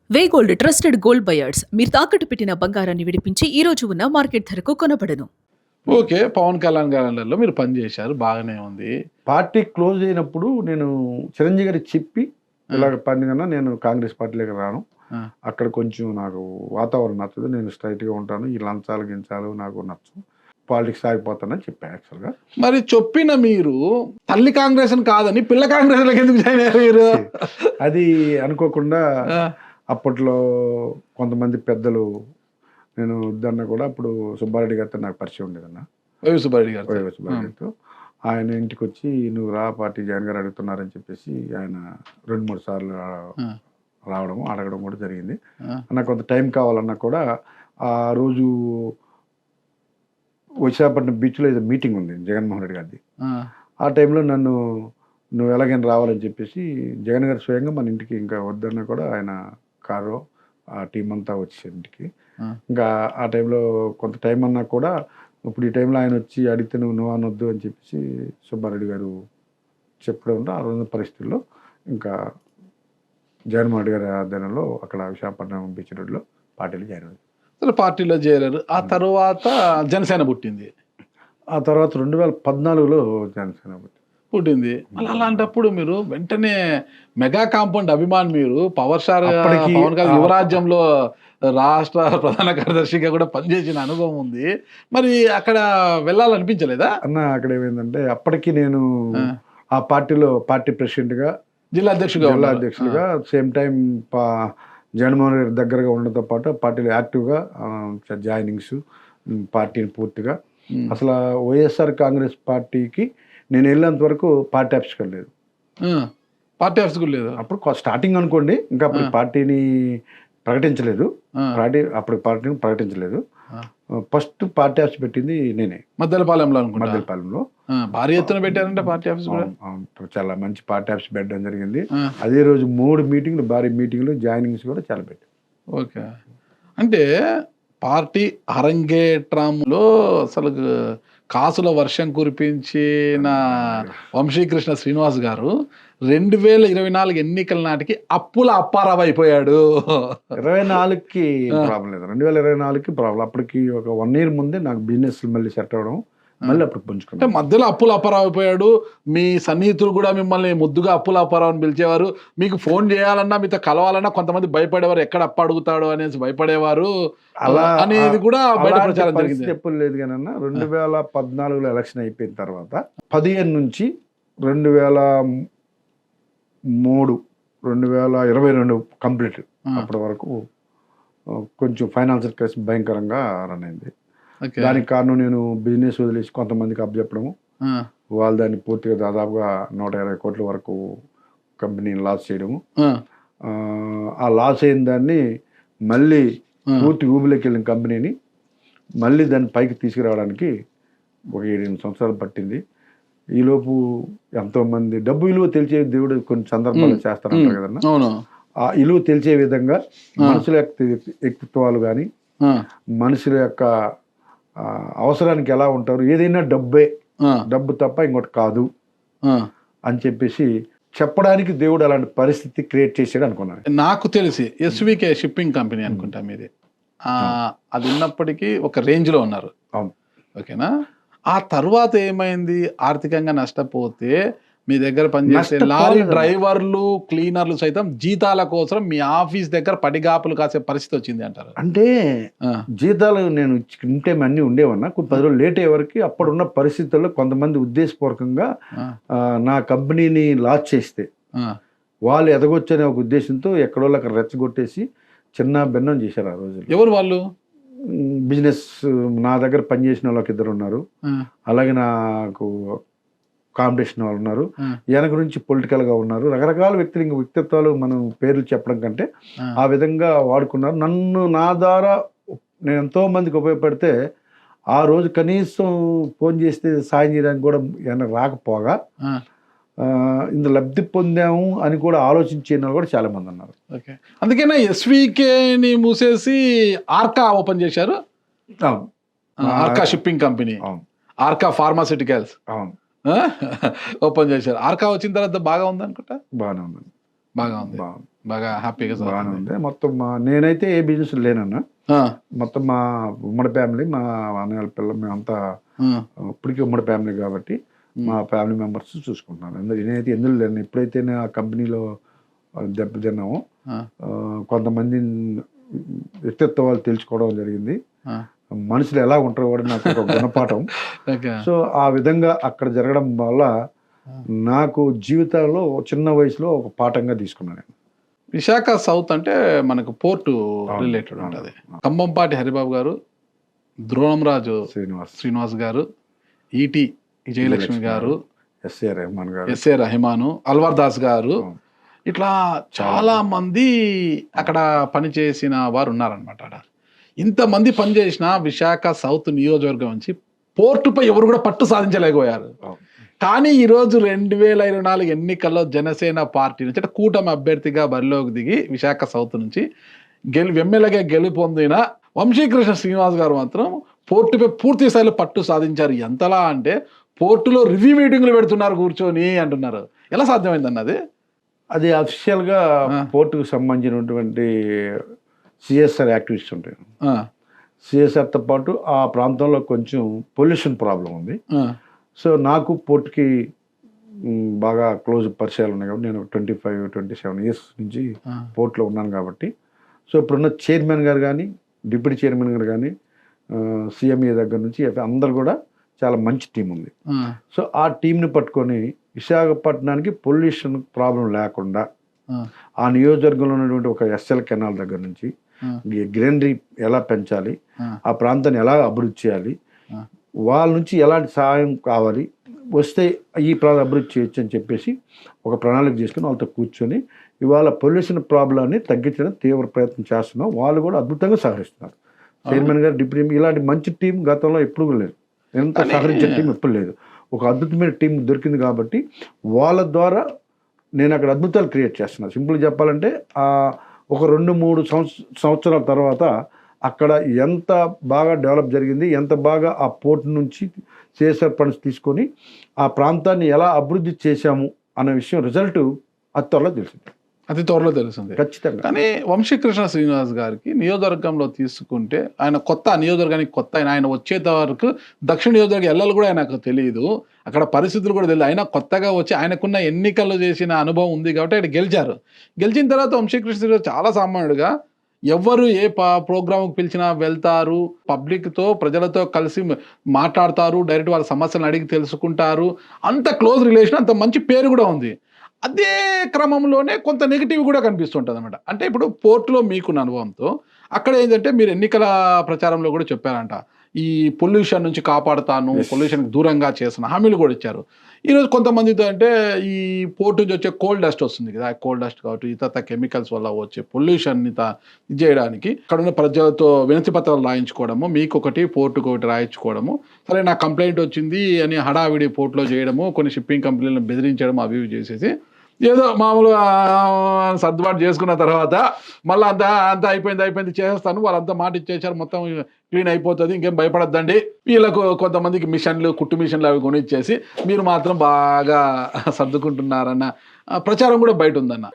వేగోల్డ్ trusted gold buyers మీరు తాకట్టు పెట్టిన బంగారాన్ని విడిపించి ఈ రోజు ఉన్న మార్కెట్ ధరకు కొనబడను. ఓకే. 'పవన్ కళ్యాణ్' గారిలో మీరు పనిచేశారు. బాగానే ఉంది. పార్టీ క్లోజ్ అయినప్పుడు నేను చిరంజీవి గారికి చెప్పి ఇలాగ పనికన్నా నేను కాంగ్రెస్ పార్టీలోకి రాను. ఆ! అక్కడ కొంచెం నాకు వాతావరణం నచ్చదు. నేను స్ట్రైట్‌గా ఉంటాను. ఈ లంచాలు, గించాలు నాకు నచ్చవు. పాలిటిక్స్ ఆగిపోతానని చెప్పా యాక్చువల్‌గా. మరి చెప్పిన మీరు తల్లి కాంగ్రెస్ అని కాదని పిల్ల కాంగ్రెస్‌లోకి ఎందుకు జాయిన్ అయ్యారు మీరు? అది అనుకోకుండా ఆ! అప్పట్లో కొంతమంది పెద్దలు నేను వద్దన్నా కూడా అప్పుడు సుబ్బారెడ్డి గారితో నాకు పరిచయం ఉండేదన్న. వైవి సుబ్బారెడ్డి గారితో. వైవి సుబ్బారెడ్డి గారితో. ఆయన ఇంటికొచ్చి "నువ్వు రా పార్టీ జాయిన్ గారు అడుగుతున్నారని" చెప్పేసి ఆయన 2, 3 సార్లు ఆ! రావడం, అడగడం కూడా జరిగింది. ఆ! నాకు కొంత టైం కావాలన్నా కూడా ఆ రోజు విశాఖపట్నం బీచ్‌లో ఏదో మీటింగ్ ఉంది జగన్మోహన్ రెడ్డి గారిది. ఆ! ఆ టైంలో నన్ను "నువ్వు ఎలాగైనా రావాలని" చెప్పేసి జగన్ గారు స్వయంగా మన ఇంటికి ఇంకా వద్దన్నా కూడా ఆయన కారు ఆ టీం అంతా వచ్చేసారు ఇంటికి. ఆ! ఇంకా ఆ టైంలో కొంత టైం అన్నా కూడా ఇప్పుడు ఈ టైంలో ఆయన వచ్చి అడిగితే నువ్వు అనొద్దు అని చెప్పేసి సుబ్బారెడ్డి గారు చెప్పడంతో ఆ రోజున పరిస్థితుల్లో ఇంకా జగన్మోహన్ రెడ్డి గారి ఆధ్వర్యంలో అక్కడ విశాఖపట్నం బీచ్ రోడ్లో పార్టీలో జాయిన్ అయ్యాను. అసలు పార్టీలో చేరారు. ఆ తరువాత జనసేన పుట్టింది. ఆ తర్వాత 2014లో జనసేన పుట్టింది. మళ్ళీ అలాంటప్పుడు మీరు వెంటనే మెగా కాంపౌండ్ అభిమాని మీరు పవర్ స్టార్ అప్పటికి పవన్ కళ్యాణ్ యువరాజ్యంలో రాష్ట్ర ప్రధాన కార్యదర్శిగా కూడా పనిచేసిన అనుభవం ఉంది. మరి అక్కడ వెళ్ళాలనిపించలేదా? అన్న అక్కడ ఏమైందంటే అప్పటికి నేను ఆ! ఆ పార్టీలో పార్టీ ప్రెసిడెంట్గా జిల్లా అధ్యక్షుడిగా జిల్లా ఉన్నారు. అధ్యక్షులుగా టైం జగన్మోహన్ రెడ్డి దగ్గరగా ఉండడంతో పాటు పార్టీలో యాక్టివ్గా జాయినింగ్స్ పార్టీని పూర్తిగా ఉమ్. అసలు వైఎస్ఆర్ కాంగ్రెస్ పార్టీకి నేను వెళ్ళేంత వరకు పార్టీ ఆఫీస్కి వెళ్ళలేదు. ఆ, పార్టీ ఆఫీస్ కూడా లేదు. అప్పుడు స్టార్టింగ్ అనుకోండి, ఇంకా అప్పుడు పార్టీని ప్రకటించలేదు. ఆ, పార్టీని ప్రకటించలేదు. ఆ. ఫస్ట్ పార్టీ ఆఫీస్ పెట్టింది నేనే మద్దెలపాలెంలో అనుకుంటా. మద్దెలపాలెంలో. భారీ ఎత్తున పెట్టారంటే పార్టీ ఆఫీస్ కూడా. చాలా మంచి పార్టీ ఆఫీస్ పెట్టడం జరిగింది. ఆ, అదే రోజు 3 మీటింగ్లు, భారీ మీటింగ్లు, జాయినింగ్స్ కూడా చాలా పెట్టారు. ఓకే. అంటే పార్టీ అరంగేట్రంలో అసలు కాసుల వర్షం కురిపించిన వంశీకృష్ణ శ్రీనివాస్ గారు 2024 ఎన్నికల నాటికి అప్పుల అప్పారావు అయిపోయాడు. 24కి ప్రాబ్లం లేదు, 2024కి ప్రాబ్లం. అప్పటికి ఒక 1 year ముందే నాకు బిజినెస్ మళ్ళీ సెట్ అవ్వడం, మళ్ళీ అప్పుడు అంటే పుంజుకున్నాను. మధ్యలో అప్పుల అప్పారావు అయిపోయాడు. మీ సన్నిహితులు కూడా మిమ్మల్ని ముద్దుగా అప్పుల అప్పారావు అని పిలిచేవారు. మీకు ఫోన్ చేయాలన్నా మీతో కలవాలన్నా కొంతమంది భయపడేవారు, ఎక్కడ అప్పు అడుగుతాడు అనేసి భయపడేవారు అలా అనేది కూడా బయట అలాంటి ప్రచారం పరిస్థితి జరిగింది. ఎప్పుడు లేదు కానీ అన్న. 2014లో ఎలక్షన్ అయిపోయిన తర్వాత 15 నుంచి 2003, 2022 కంప్లీట్ అప్పటి వరకు కొంచెం ఫైనాన్షియల్ క్రైసిస్ భయంకరంగా రన్ అయింది. ఓకే. దానికి కారణం నేను బిజినెస్ వదిలేసి కొంతమందికి అప్పచెప్పడము, ఆ, వాళ్ళు దాన్ని పూర్తిగా దాదాపుగా 120 కోట్ల వరకు కంపెనీని లాస్ చేయడము. ఆ, ఆ లాస్ అయిన దాన్ని మళ్ళీ ఆ. పూర్తి ఊబిలోకి వెళ్ళిన కంపెనీని మళ్ళీ దాన్ని పైకి తీసుకురావడానికి ఒక 7-8 సంవత్సరాలు పట్టింది. ఈలోపు ఎంతోమంది డబ్బు విలువ తెలిసే దేవుడు కొన్ని సందర్భాలు చేస్తారంటారు కదన్నా. అవును. ఆ విలువ తెలిసే విధంగా మనుషుల యొక్క వ్యక్తిత్వాలు కానీ, ఆ, మనుషుల యొక్క అవసరానికి ఎలా ఉంటారు, ఏదైనా డబ్బే, ఆ, డబ్బు తప్ప ఇంకోటి కాదు ఆ. అని చెప్పేసి చెప్పడానికి దేవుడు అలాంటి పరిస్థితి క్రియేట్ చేసాడు అనుకున్నాను. నాకు తెలిసి ఎస్వికే షిప్పింగ్ కంపెనీ అనుకుంటా మీది. అది ఉన్నప్పటికీ ఒక రేంజ్ లో ఉన్నారు. అవును. ఓకేనా? ఆ తర్వాత ఏమైంది? ఆర్థికంగా నష్టపోతే మీ దగ్గర పనిచేసే లారీ నష్టపోలేదు. డ్రైవర్లు, క్లీనర్లు సైతం జీతాల కోసం మీ ఆఫీస్ దగ్గర పడిగాపులు కాసే పరిస్థితి వచ్చింది అంటారు. అంటే ఆ, జీతాలు నేను ఇంటే అన్నీ ఉండేవన్నా, కొన్ని 10 రోజులు లేట్ అయ్యే వరకు అప్పుడున్న పరిస్థితుల్లో కొంతమంది ఉద్దేశపూర్వకంగా ఆ, నా కంపెనీని లాస్ చేస్తే ఆ, వాళ్ళు ఎదగొచ్చనే ఒక ఉద్దేశంతో ఎక్కడోళ్ళు అక్కడ రెచ్చగొట్టేసి చిన్న భిన్నం చేశారు ఆ రోజుల్లో. ఎవరు వాళ్ళు? బిజినెస్ నా దగ్గర పనిచేసిన వాళ్ళకి 2 ఉన్నారు. ఆ, అలాగే నాకు కాంపిటీషన్ వాళ్ళు ఉన్నారు. ఆ, వెనక నుంచి పొలిటికల్గా ఉన్నారు. రకరకాల వ్యక్తిత్వాలు మనం పేర్లు చెప్పడం కంటే ఆ, ఆ విధంగా వాడుకున్నారు. నన్ను నా ద్వారా నేను ఎంతో మందికి ఉపయోగపడితే ఆ రోజు కనీసం ఫోన్ చేస్తే సాయం చేయడానికి కూడా ఏమైనా రాకపోగా ఆ, ఇంత లబ్ధి పొందాము అని కూడా ఆలోచించే వాళ్ళు కూడా చాలా మంది ఉన్నారు. ఓకే. అందుకనే ఎస్వికేని మూసేసి ఆర్కా ఓపెన్ చేశారు. అవును, ఆర్కా షిప్పింగ్ కంపెనీ, అవును, ఆర్కా ఫార్మాసిటికల్స్ అవును, ఓపెన్ చేశారు. ఆర్కా వచ్చిన తర్వాత బాగా ఉంది అనుకుంటా. బాగానే ఉంది. బాగా ఉంది, బాగా హ్యాపీగా బాగానే ఉంది. మొత్తం నేనైతే ఏ బిజినెస్ లేనన్నా, మొత్తం మా ఉమ్మడి ఫ్యామిలీ, మా అన్నయ్య పిల్ల, మేమంతా ఇప్పటికీ ఉమ్మడి ఫ్యామిలీ కాబట్టి మా ఫ్యామిలీ మెంబర్స్ చూసుకుంటున్నాను. నేనైతే ఎందులో లేను. ఎప్పుడైతే నేను ఆ కంపెనీలో దెబ్బతిన్నామో కొంతమంది వ్యక్తిత్వాలు తెలుసుకోవడం జరిగింది. మనుషులు ఎలా ఉంటారో కూడా నాకు ఒక గుణపాఠం. సో ఆ విధంగా అక్కడ జరగడం వల్ల నాకు జీవితంలో చిన్న వయసులో ఒక పాఠంగా తీసుకున్నాను నేను. విశాఖ సౌత్ అంటే మనకు పోర్టు రిలేటెడ్ ఉంటుంది. కంబంపాటి హరిబాబు గారు, ద్రోణంరాజు శ్రీనివాస్ గారు, ఈటి విజయలక్ష్మి గారు, ఎస్ఏ రెహమాను, అల్వార్ దాస్ గారు, ఇట్లా చాలా మంది అక్కడ పనిచేసిన వారు ఉన్నారనమాట. ఇంతమంది పనిచేసిన విశాఖ సౌత్ నియోజకవర్గం నుంచి పోర్టుపై ఎవరు కూడా పట్టు సాధించలేకపోయారు. కానీ ఈరోజు 2024 ఎన్నికల్లో జనసేన పార్టీ నుంచి అంటే కూటమి అభ్యర్థిగా బరిలోకి దిగి విశాఖ సౌత్ నుంచి ఎమ్మెల్యేగా గెలుపొందిన వంశీకృష్ణ శ్రీనివాస్ గారు మాత్రం పోర్టుపై పూర్తి స్థాయిలో పట్టు సాధించారు. ఎంతలా అంటే పోర్టులో రివ్యూ మీటింగ్లు పెడుతున్నారు కూర్చొని అంటున్నారు. ఎలా సాధ్యమైంది అన్నది? అది అఫీషియల్గా పోర్టుకు సంబంధించినటువంటి సిఎస్ఆర్ యాక్టివిటీస్ ఉంటాయి. సిఎస్ఆర్తో పాటు ఆ ప్రాంతంలో కొంచెం పొల్యూషన్ ప్రాబ్లం ఉంది. సో నాకు పోర్టుకి బాగా క్లోజ్ పరిచయాలు ఉన్నాయి కాబట్టి నేను 25-27 ఇయర్స్ నుంచి పోర్ట్లో ఉన్నాను కాబట్టి, సో ఇప్పుడున్న చైర్మన్ గారు కానీ, డిప్యూటీ చైర్మన్ గారు కానీ, సిఎంఏ దగ్గర నుంచి అందరు కూడా చాలా మంచి టీం ఉంది. సో ఆ టీంని పట్టుకొని విశాఖపట్నానికి పొల్యూషన్ ప్రాబ్లం లేకుండా ఆ నియోజకవర్గంలో ఉన్నటువంటి ఒక ఎస్ఎల్ కెనాల్ దగ్గర నుంచి గ్రీనరీ ఎలా పెంచాలి, ఆ ప్రాంతాన్ని ఎలా అభివృద్ధి చేయాలి, వాళ్ళ నుంచి ఎలాంటి సహాయం కావాలి, వస్తే ఈ అభివృద్ధి చేయొచ్చు అని చెప్పేసి ఒక ప్రణాళిక చేసుకుని వాళ్ళతో కూర్చొని ఇవాళ పొల్యూషన్ ప్రాబ్లాన్ని తగ్గించడం తీవ్ర ప్రయత్నం చేస్తున్నాం. వాళ్ళు కూడా అద్భుతంగా సహకరిస్తున్నారు. చైర్మన్ గారు, డిప్యూటీ, ఇలాంటి మంచి టీం గతంలో ఎప్పుడు లేదు, ఎంత సహకరించే టీం ఎప్పుడు లేదు. ఒక అద్భుతమైన టీం దొరికింది కాబట్టి వాళ్ళ ద్వారా నేను అక్కడ అద్భుతాలు క్రియేట్ చేస్తున్నాను. సింపుల్గా చెప్పాలంటే ఒక 2-3 సంవత్సరాల తర్వాత అక్కడ ఎంత బాగా డెవలప్ జరిగింది, ఎంత బాగా ఆ పోర్ట్ నుంచి సిఎస్ఆర్ ఫండ్స్ తీసుకొని ఆ ప్రాంతాన్ని ఎలా అభివృద్ధి చేశాము అన్న విషయం రిజల్ట్ అతి త్వరలో తెలుస్తుంది ఖచ్చితంగా. కానీ వంశీకృష్ణ శ్రీనివాస్ గారికి నియోజకవర్గంలో తీసుకుంటే ఆయన నియోజకవర్గానికి కొత్త, ఆయన వచ్చేంత వరకు దక్షిణ నియోజకవర్గం ఎల్లలు కూడా ఆయనకు తెలియదు, అక్కడ పరిస్థితులు కూడా తెలియదు. ఆయన కొత్తగా వచ్చి ఆయనకున్న ఎన్నికల్లో చేసిన అనుభవం ఉంది కాబట్టి ఆయన గెలిచిన తర్వాత వంశీకృష్ణ శ్రీనివాస్ చాలా సామాన్యుడుగా ఎవరు ఏ ప్రోగ్రాంకి పిలిచినా వెళ్తారు, పబ్లిక్తో ప్రజలతో కలిసి మాట్లాడతారు, డైరెక్ట్ వాళ్ళ సమస్యలను అడిగి తెలుసుకుంటారు. అంత క్లోజ్ రిలేషన్, అంత మంచి పేరు కూడా ఉంది. అదే క్రమంలోనే కొంత నెగిటివ్ కూడా కనిపిస్తుంటుంది అనమాట. అంటే ఇప్పుడు పోర్టులో మీకున్న అనుభవంతో అక్కడ ఏంటంటే మీరు ఎన్నికల ప్రచారంలో కూడా చెప్పారంట, ఈ పొల్యూషన్ నుంచి కాపాడుతాను, పొల్యూషన్కి దూరంగా చేస్తున్న హామీలు కూడా ఇచ్చారు. ఈరోజు కొంతమందితో అంటే ఈ పోర్టు నుంచి వచ్చే కోల్ డస్ట్ వస్తుంది కదా, కోల్ డస్ట్ కాబట్టి ఇతర కెమికల్స్ వల్ల వచ్చే పొల్యూషన్ని ఇది చేయడానికి అక్కడ ఉన్న ప్రజలతో వినతి పత్రాలు రాయించుకోవడము, మీకు ఒకటి పోర్టుకు ఒకటి రాయించుకోవడము, సరే నాకు కంప్లైంట్ వచ్చింది అని హడావిడి పోర్టులో చేయడము, కొన్ని షిప్పింగ్ కంపెనీలను బెదిరించడం, అవి చేసేసి ఏదో మామూలుగా సర్దుబాటు చేసుకున్న తర్వాత మళ్ళీ అంతా అయిపోయింది చేస్తాను, వాళ్ళంతా మాట ఇచ్చేసారు, మొత్తం క్లీన్ అయిపోతుంది, ఇంకేం భయపడద్దండి, వీళ్ళకు కొంతమందికి మిషన్లు, కుట్టు మిషన్లు అవి కొనిచ్చేసి మీరు మాత్రం బాగా సర్దుకుంటున్నారన్న ప్రచారం కూడా బయట ఉందన్న.